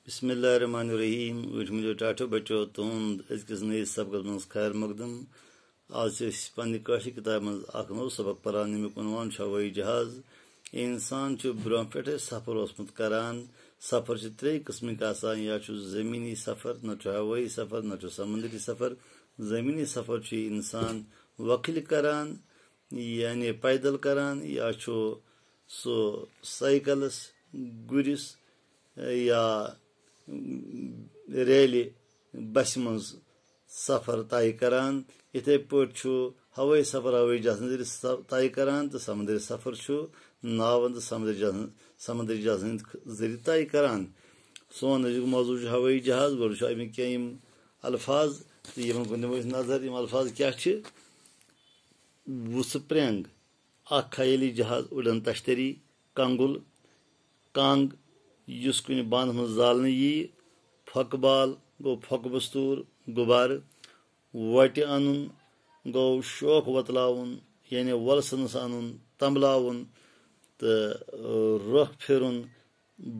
बिस्मिल्लाहिर्रहमानिर्रहीम उठमिलो टाठो बचो तुंद अजकिस नयस सबक मज खैर मकदम आज पे काश किताब मज नो सबक परान यमुक उनवान हवाई जहाज इंसान ब्रो पे सफर ओसमुत करान सफर त्रे किस्मिक आसान या जमीनी सफर न हवाई सफर न समुद्री सफर जमीनी सफर इंसान वकिल करान यानी पैदल करान या सो साइकिलस गुरिस या रेली बस मज सफर तय करान इथे पे हवाई सफर हवाई जहाज तय करान तो समुद्री सफर नावन तो समुद्री जहाज जरिए तय करान सोन अजुक मौजू हवाई जहाज गो अमिक कम अल्फाज तो नजर अल्फाज क्या वुसप्रेंग खयाली जहाज उड़न तश्तरी कंगुल कंग युस कुन बांध मज जालने यी फकबाल गो फक बस्तूर गुबार वट अन गो शोख वतलावन यानी वलसनस अन तंबलावन तो रुख फिरुन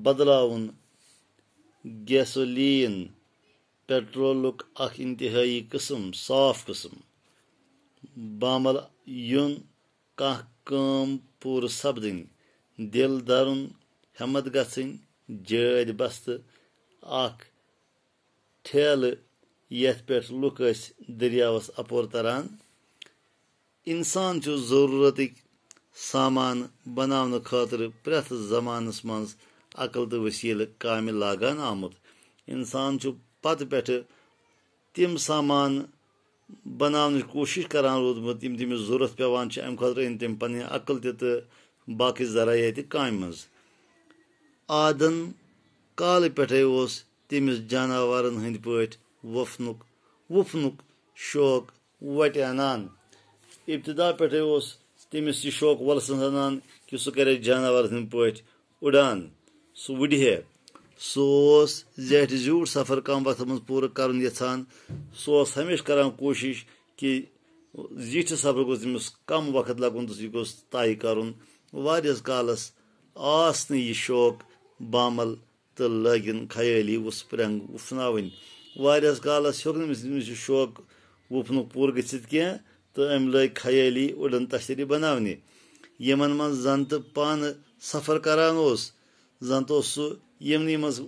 बदलावन गैसोलीन पेट्रोलुक अख इंतहाई किस्म साफ किस्म बामल युन कह कम पूर सपदन दिल दरुन हिम्मत गन जद बस्त अख ठेल यथ पे लुक दरियावस अपोर तरान इंसान जरूरत सामान बनाने खातर प्रथ जमानस मज अकल तो वसील काम लागान आमुत इंसान पत पे तिम सामान बनाने कोशिश करान रोदमुत यम तमिस जरूरत पेवान अम खुद अन तम पन अकल तो बाकी जरायात काम मज आदन काल पे तमिस जानवरन हंद पे वुफनुक शौक वट अनान इब्तदा पे तमिस यह शौक वलसन अनान कि सह करे जानवर हंद पे उड़ान सह उड़े सह जेठ जूठ सफर कम वक्त मज पूरा कर यहान सह हमेशा करान कोशिश कि जीठ सफर गो तमिस कम वक्त लगुन तो यह गोस तय कर वारियस कालस आस यह शौक बामल तो लगिन खयाली वुसप्रेंग वुफनावन वारियस कालस हेक नमिस शौक वुफनुक पूर गसित कह तो अम लग खयाली उड़न तश्तरी बनावने यमन मज जन तो पान सफर करान जन तो सह यमनी मज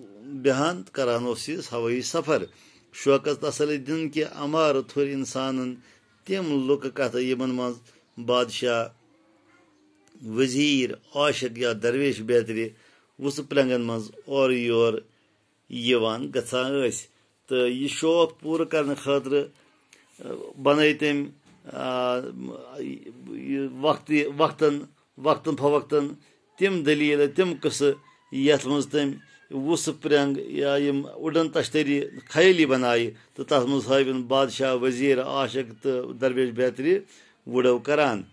बेहान करान हवाई सफर शौकस तसली दिन कि अमार थुर इंसान तम लुक कत यमन मज बादशाह वजीर आशिक या दरवेश बेहतरी वुसप्रेंगन मज और योर यवान गछान तो यह शौक पूरा करने खातर बन तम वक्तन फवक्तन तम दलील तम कस यथ मज तम वुसप्रेंग या यम उड़न तश्तरी खयाली बनाई तो तथ मज हावन बादशाह वजीर आशिक तो दरवेश बेहतरी वुड़ो करान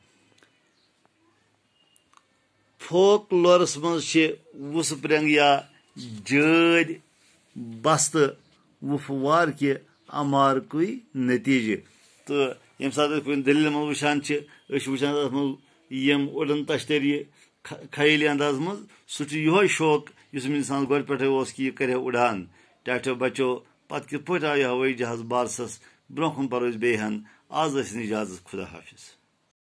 फोकलोरस मज वुसप्रेंग या जद बस्त वुफवार कि अमारकुई नतीजे तो यम सात दलील मज वुचान यम उड़न तश्तरी खयाली अंदाज मज सह यो शौक इस इंसान गो पे कि यह करे उड़ान टाठो बचो पत कित पे आव हवाई जहाज बारसस ब्रोह कुन परो बेहन आज इजाजत खुदा हाफिज।